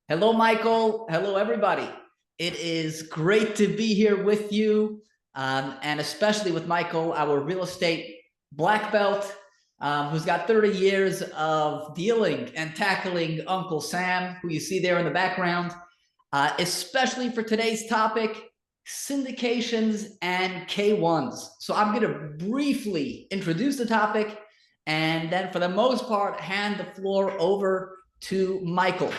Hello, Michael. Hello, everybody. It is great to be here with you, and especially with Michael, our real estate black belt, who's got 30 years of dealing and tackling Uncle Sam, who you see there in the background, especially for today's topic, syndications and K1s. So I'm going to briefly introduce the topic and then, for the most part, hand the floor over to Michael.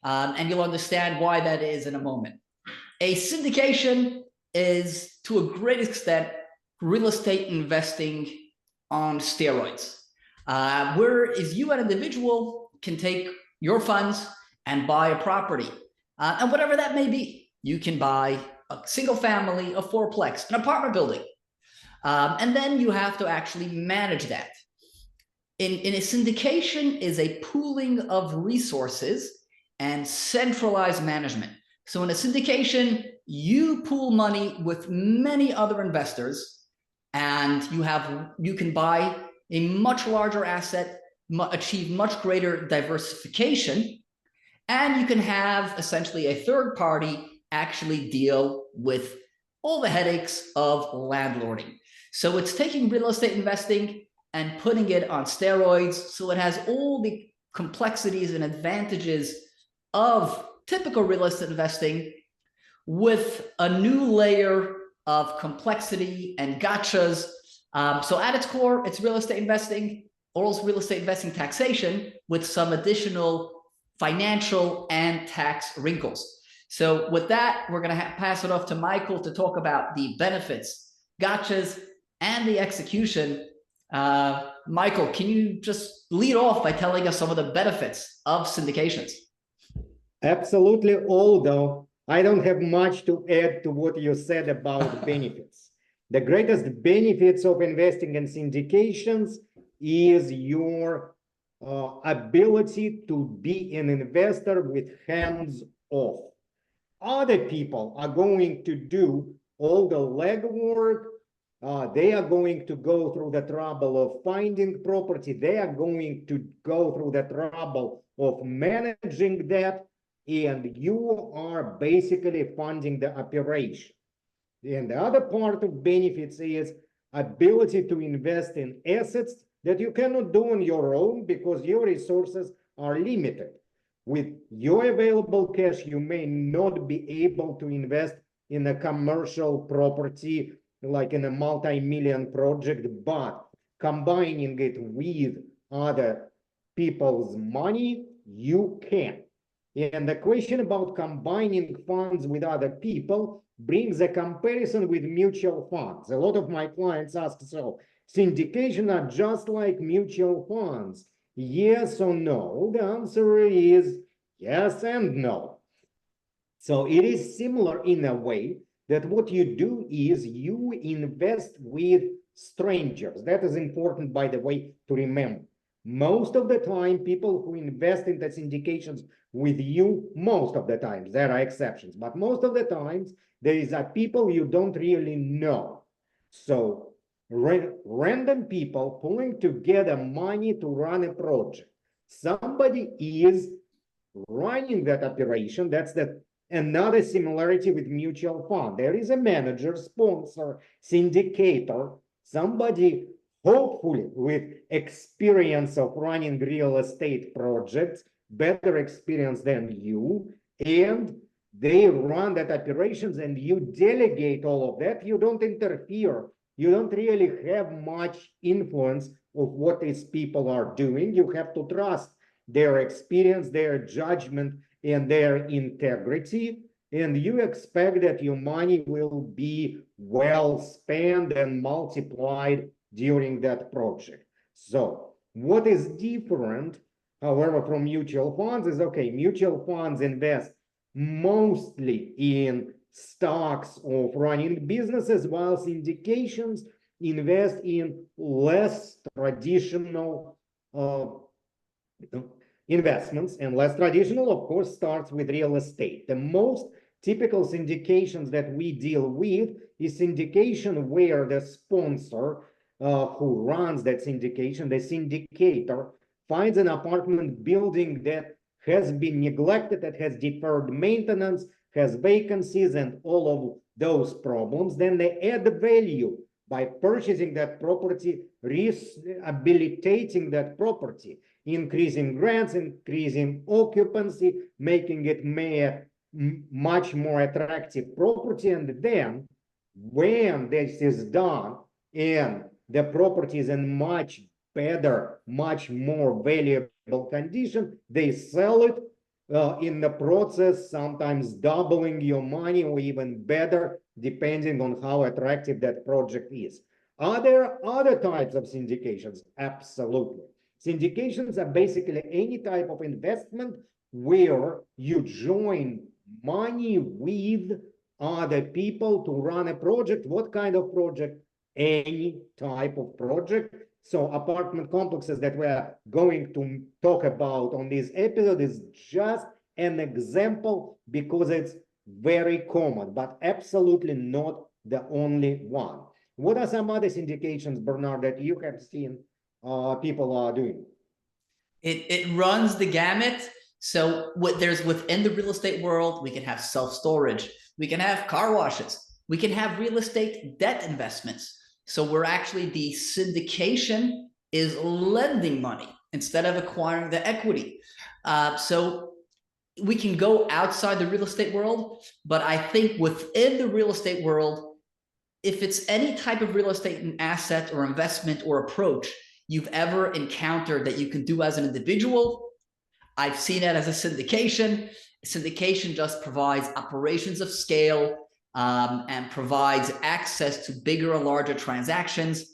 And you'll understand why that is in a moment. A syndication is, to a great extent, real estate investing on steroids. Whereas you, an individual, can take your funds and buy a property, and whatever that may be. You can buy a single family, a fourplex, an apartment building, and then you have to actually manage that. In a syndication is a pooling of resources and centralized management. So in a syndication, you pool money with many other investors, and you can buy a much larger asset, achieve much greater diversification, and you can have essentially a third party actually deal with all the headaches of landlording. So it's taking real estate investing and putting it on steroids, so it has all the complexities and advantages of typical real estate investing with a new layer of complexity and gotchas. So at its core, it's real estate investing, or else real estate investing taxation with some additional financial and tax wrinkles. So with that, we're going to pass it off to Michael to talk about the benefits, gotchas, and the execution. Michael, can you just lead off by telling us some of the benefits of syndications? Absolutely, although I don't have much to add to what you said about benefits. The greatest benefits of investing in syndications is your ability to be an investor with hands off. Other people are going to do all the legwork. They are going to go through the trouble of finding property. They are going to go through the trouble of managing that. And you are basically funding the operation. And the other part of benefits is ability to invest in assets that you cannot do on your own because your resources are limited. With your available cash, you may not be able to invest in a commercial property like in a multi-million project, but combining it with other people's money, you can. And the question about combining funds with other people brings a comparison with mutual funds. A lot of my clients ask, so syndication are just like mutual funds? Yes or no? The answer is yes and no. So it is similar in a way that what you do is you invest with strangers. That is important, by the way, to remember. Most of the time, people who invest in the syndications with you, most of the times, there are exceptions, but most of the times, there is a people you don't really know. So random people pulling together money to run a project. Somebody is running that operation. That's another similarity with mutual fund. There is a manager, sponsor, syndicator, somebody hopefully with experience of running real estate projects, better experience than you, and they run that operations and you delegate all of that. You don't interfere. You don't really have much influence of what these people are doing. You have to trust their experience, their judgment, and their integrity, and you expect that your money will be well spent and multiplied during that project. So what is different, however, from mutual funds is, okay, mutual funds invest mostly in stocks of running businesses, while syndications invest in less traditional investments, and less traditional, of course, starts with real estate. The most typical syndications that we deal with is syndication where the sponsor who runs that syndication, the syndicator, finds an apartment building that has been neglected, that has deferred maintenance, has vacancies and all of those problems, then they add value by purchasing that property, rehabilitating that property, increasing rents, increasing occupancy, making it much more attractive property. And then when this is done and the property is in much better, much more valuable condition, they sell it in the process, sometimes doubling your money or even better, depending on how attractive that project is. Are there other types of syndications? Absolutely. Syndications are basically any type of investment where you join money with other people to run a project. What kind of project? Any type of project. So apartment complexes that we're going to talk about on this episode is just an example because it's very common, but absolutely not the only one. What are some other syndications, Bernard, that you have seen people are doing? It runs the gamut. So what there's within the real estate world, we can have self-storage, we can have car washes, we can have real estate debt investments. So we're actually, the syndication is lending money instead of acquiring the equity. So we can go outside the real estate world, but I think within the real estate world, if it's any type of real estate asset or investment or approach you've ever encountered that you can do as an individual, I've seen it as a syndication. Syndication just provides operations of scale and provides access to bigger and larger transactions,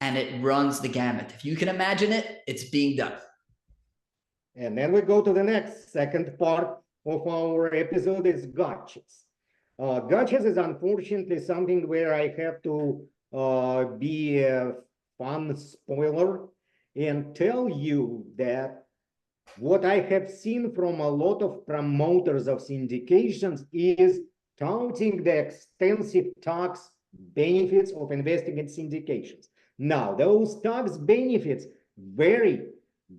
and it runs the gamut. If you can imagine it, it's being done. And then we go to the next second part of our episode is gotchas. Gotchas is unfortunately something where I have to be a fun spoiler and tell you that what I have seen from a lot of promoters of syndications is touting the extensive tax benefits of investing in syndications. Now, those tax benefits vary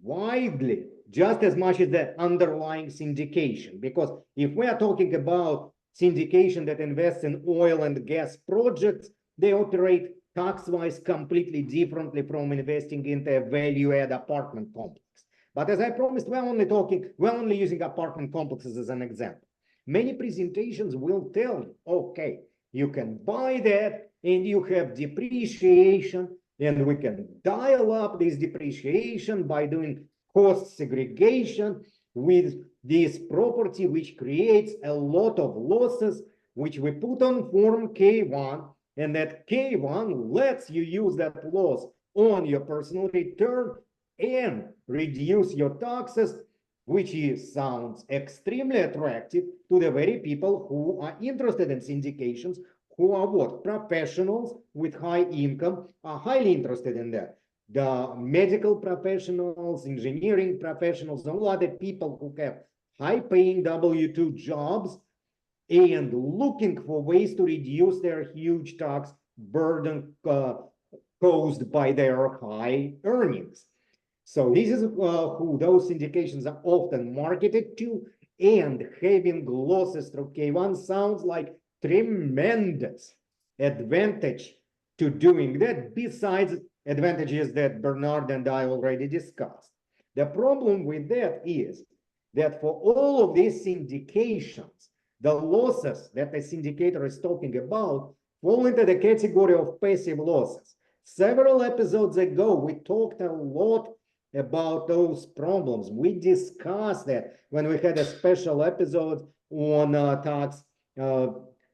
widely, just as much as the underlying syndication. Because if we are talking about syndication that invests in oil and gas projects, they operate tax-wise completely differently from investing into a value-add apartment complex. But as I promised, we're only using apartment complexes as an example. Many presentations will tell you, okay, you can buy that and you have depreciation, and we can dial up this depreciation by doing cost segregation with this property, which creates a lot of losses, which we put on Form K1, and that K1 lets you use that loss on your personal return and reduce your taxes, which sounds extremely attractive to the very people who are interested in syndications, who are what? Professionals with high income are highly interested in that. The medical professionals, engineering professionals, and all other people who have high-paying W-2 jobs and looking for ways to reduce their huge tax burden caused by their high earnings. So this is who those syndications are often marketed to, and having losses through K1 sounds like tremendous advantage to doing that, besides advantages that Bernard and I already discussed. The problem with that is that for all of these syndications, the losses that the syndicator is talking about fall into the category of passive losses. Several episodes ago, we talked a lot about those problems. We discussed that when we had a special episode on tax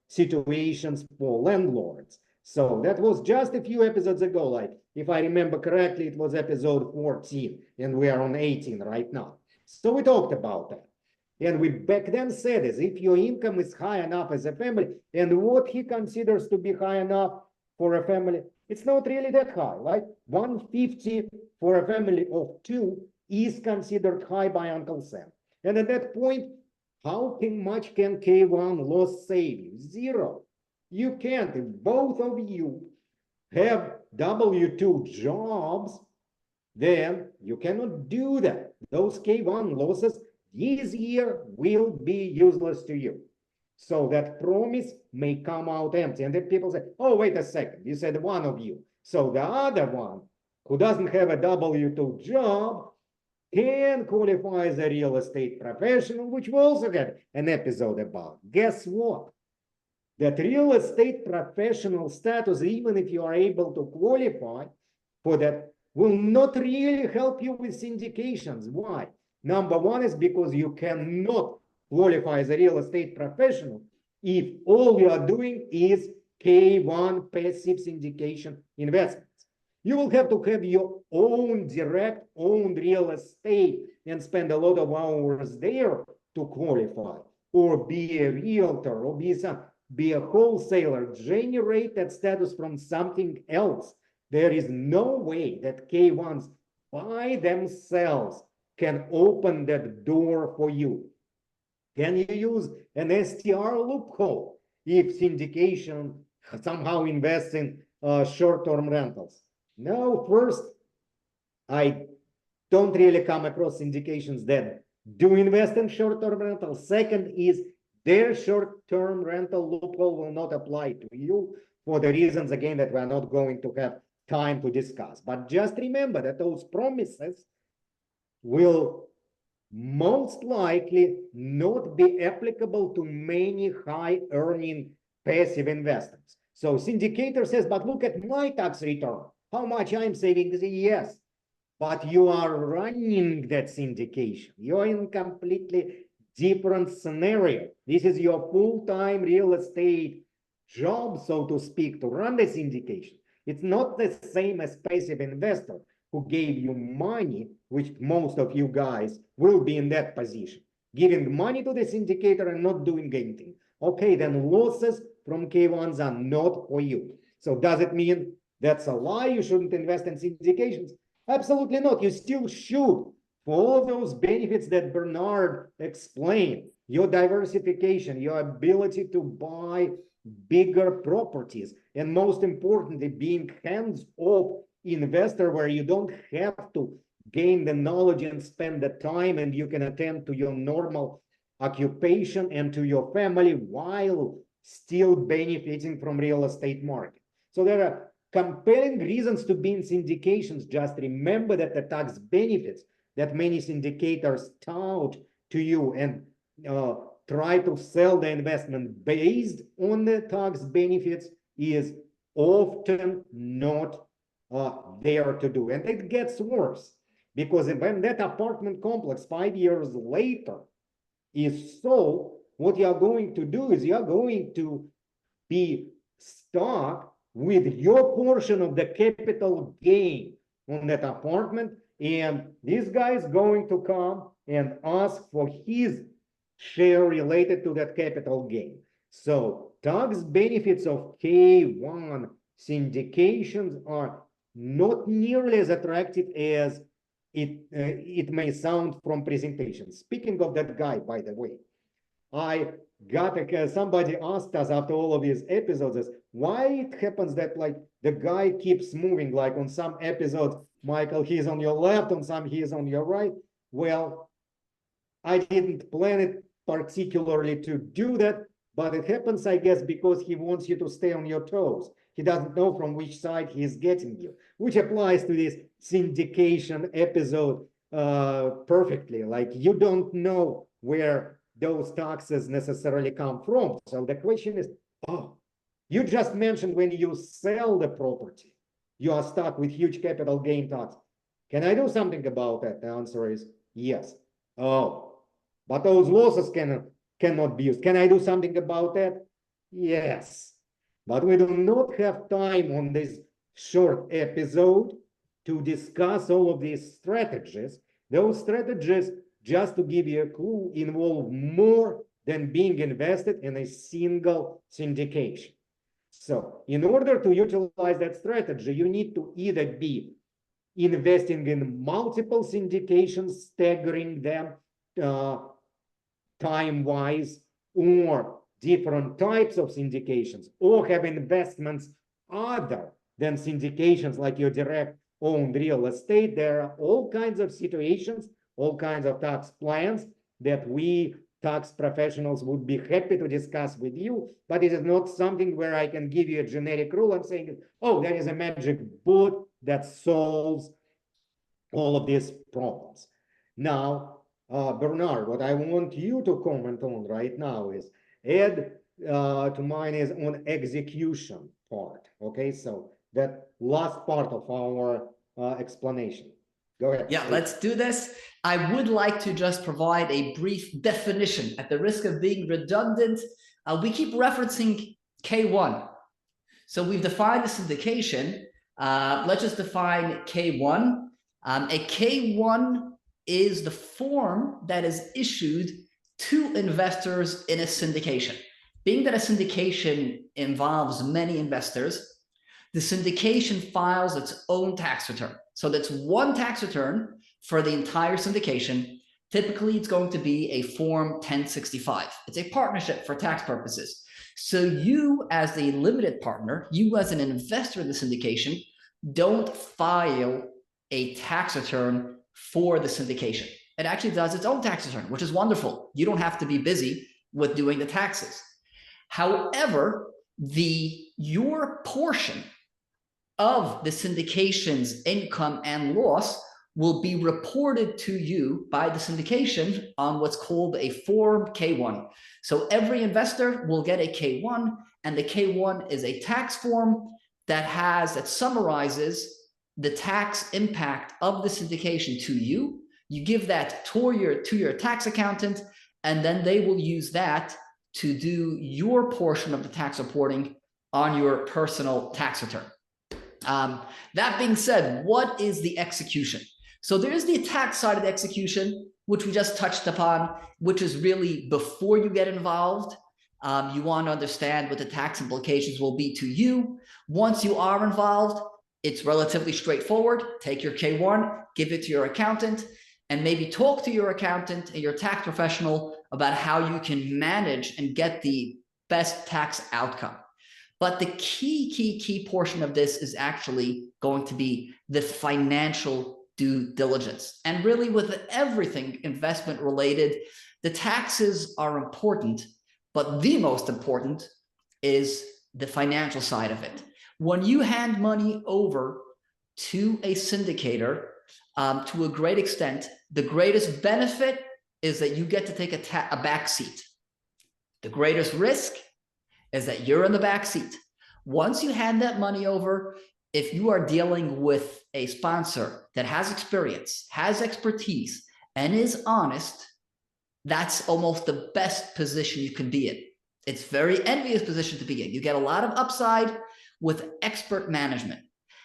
situations for landlords. So that was just a few episodes ago. Like, if I remember correctly, it was episode 14, and we are on 18 right now. So we talked about that. And we back then said is if your income is high enough as a family, and what he considers to be high enough for a family, it's not really that high, right? 150 for a family of two is considered high by Uncle Sam. And at that point, how much can K1 loss save you? Zero. You can't. If both of you have W-2 jobs, then you cannot do that. Those K1 losses this year will be useless to you. So that promise may come out empty. And then people say, oh, wait a second, you said one of you. So the other one who doesn't have a W-2 job can qualify as a real estate professional, which we also had an episode about. Guess what? That real estate professional status, even if you are able to qualify for that, will not really help you with syndications. Why? Number one is because you cannot qualify as a real estate professional if all you are doing is K1 passive syndication investments. You will have to have your own direct owned real estate and spend a lot of hours there to qualify, or be a realtor, or be a wholesaler, generate that status from something else. There is no way that K1s by themselves can open that door for you. Can you use an STR loophole if syndication somehow invests in short-term rentals? No, first, I don't really come across syndications that do invest in short-term rentals. Second is their short-term rental loophole will not apply to you for the reasons, again, that we're not going to have time to discuss. But just remember that those promises will most likely not be applicable to many high-earning passive investors. So syndicator says, but look at my tax return, how much I'm saving. Yes, but you are running that syndication. You're in completely different scenario. This is your full-time real estate job, so to speak, to run the syndication. It's not the same as passive investor who gave you money, which most of you guys will be in that position, giving money to the syndicator and not doing anything. Okay, then losses from K1s are not for you. So does it mean that's a lie? You shouldn't invest in syndications? Absolutely not. You still should. For all those benefits that Bernard explained, your diversification, your ability to buy bigger properties, and most importantly, being hands-off investor where you don't have to gain the knowledge and spend the time, and you can attend to your normal occupation and to your family while still benefiting from real estate market. So there are compelling reasons to be in syndications. Just remember that the tax benefits that many syndicators tout to you and try to sell the investment based on the tax benefits is often not there to do. And it gets worse, because when that apartment complex 5 years later is sold, what you're going to do is you're going to be stuck with your portion of the capital gain on that apartment, and this guy is going to come and ask for his share related to that capital gain. So tax benefits of K1 syndications are not nearly as attractive as it may sound from presentations. Speaking of that guy, by the way, I got somebody asked us after all of these episodes why it happens that like the guy keeps moving, like on some episodes, Michael, he's on your left, on some he's on your right. Well, I didn't plan it particularly to do that, but it happens, I guess, because he wants you to stay on your toes. He doesn't know from which side he's getting you, which applies to this syndication episode perfectly. Like, you don't know where those taxes necessarily come from. So the question is, oh, you just mentioned when you sell the property, you are stuck with huge capital gain tax. Can I do something about that? The answer is yes. Oh, but those losses cannot be used. Can I do something about that? Yes. But we do not have time on this short episode to discuss all of these strategies. Those strategies, just to give you a clue, involve more than being invested in a single syndication. So in order to utilize that strategy, you need to either be investing in multiple syndications, staggering them time-wise, or different types of syndications, or have investments other than syndications like your direct owned real estate. There are all kinds of situations, all kinds of tax plans that we tax professionals would be happy to discuss with you, but it is not something where I can give you a generic rule and saying, oh, there is a magic book that solves all of these problems. Now, Bernard, what I want you to comment on right now is add to mine is on execution part. Okay, so that last part of our explanation. Go ahead. Yeah, let's do this. I would like to just provide a brief definition at the risk of being redundant. We keep referencing K1. So we've defined the syndication. Let's just define K1. A K1 is the form that is issued to investors in a syndication. Being that a syndication involves many investors, the syndication files its own tax return. So that's one tax return for the entire syndication. Typically, it's going to be a Form 1065. It's a partnership for tax purposes. So you as a limited partner, you as an investor in the syndication, don't file a tax return for the syndication. It actually does its own tax return, which is wonderful. You don't have to be busy with doing the taxes. However, your portion of the syndication's income and loss will be reported to you by the syndication on what's called a Form K1. So every investor will get a K1, and the K1 is a tax form that summarizes the tax impact of the syndication to you. You give that to your tax accountant, and then they will use that to do your portion of the tax reporting on your personal tax return. That being said, what is the execution? So there's the tax side of the execution, which we just touched upon, which is really before you get involved. You want to understand what the tax implications will be to you. Once you are involved, it's relatively straightforward. Take your K1, give it to your accountant, and maybe talk to your accountant and your tax professional about how you can manage and get the best tax outcome. But the key portion of this is actually going to be the financial due diligence. And really with everything investment related, the taxes are important, but the most important is the financial side of it. When you hand money over to a syndicator, to a great extent, the greatest benefit is that you get to take a back seat. The greatest risk is that you're in the back seat. Once you hand that money over, if you are dealing with a sponsor that has experience, has expertise, and is honest, that's almost the best position you can be in. It's a very envious position to be in. You get a lot of upside with expert management.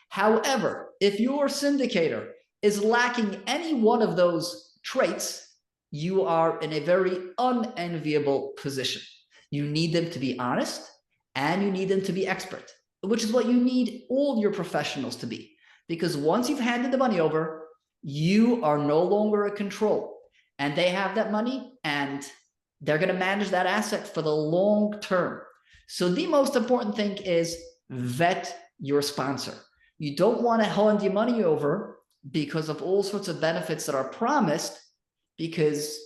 However, if your syndicator is lacking any one of those traits, you are in a very unenviable position. You need them to be honest, and you need them to be expert, which is what you need all your professionals to be. Because once you've handed the money over, you are no longer in control. And they have that money, and they're going to manage that asset for the long term. So the most important thing is vet your sponsor. You don't want to hand your money over because of all sorts of benefits that are promised, because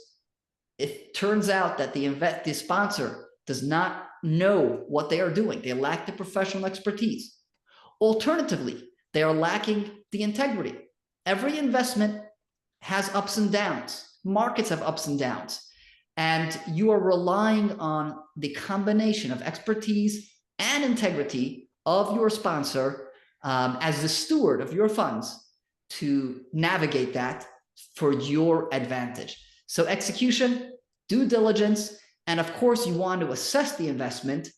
it turns out that the sponsor does not know what they are doing. They lack the professional expertise. Alternatively, they are lacking the integrity. Every investment has ups and downs. Markets have ups and downs. And you are relying on the combination of expertise and integrity of your sponsor as the steward of your funds to navigate that for your advantage. So execution, due diligence, and of course you want to assess the investment,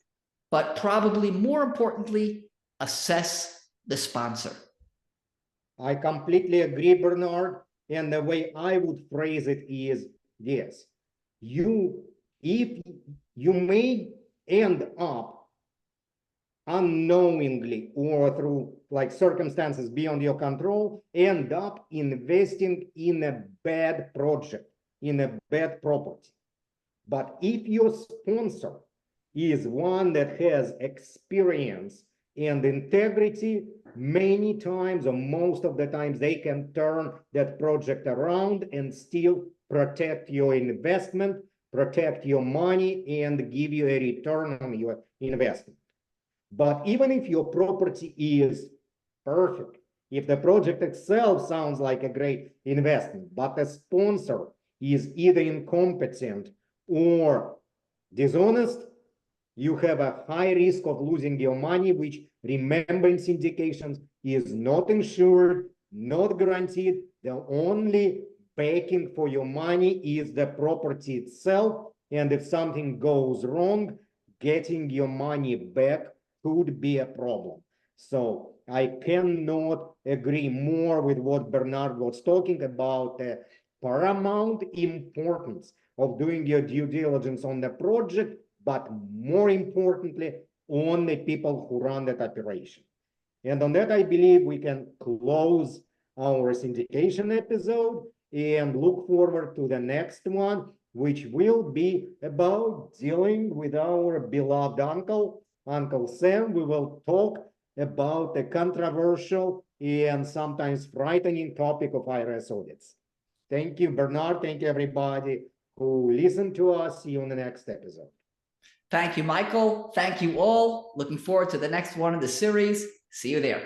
but probably more importantly, assess the sponsor. I completely agree, Bernard. And the way I would phrase it is this. If you may end up unknowingly or through like circumstances beyond your control, end up investing in a bad project, in a bad property. But if your sponsor is one that has experience and integrity, many times or most of the times they can turn that project around and still protect your investment, protect your money, and give you a return on your investment. But even if your property is perfect, if the project itself sounds like a great investment, but the sponsor is either incompetent or dishonest, you have a high risk of losing your money, which, remember, in syndications is not insured, not guaranteed. The only backing for your money is the property itself. And if something goes wrong, getting your money back could be a problem. So I cannot agree more with what Bernard was talking about, the paramount importance of doing your due diligence on the project, but more importantly, on the people who run that operation. And on that, I believe we can close our syndication episode and look forward to the next one, which will be about dealing with our beloved uncle, Uncle Sam. We will talk about the controversial and sometimes frightening topic of IRS audits. Thank you, Bernard. Thank you, everybody who listened to us. See you in the next episode. Thank you, Michael. Thank you all. Looking forward to the next one in the series. See you there.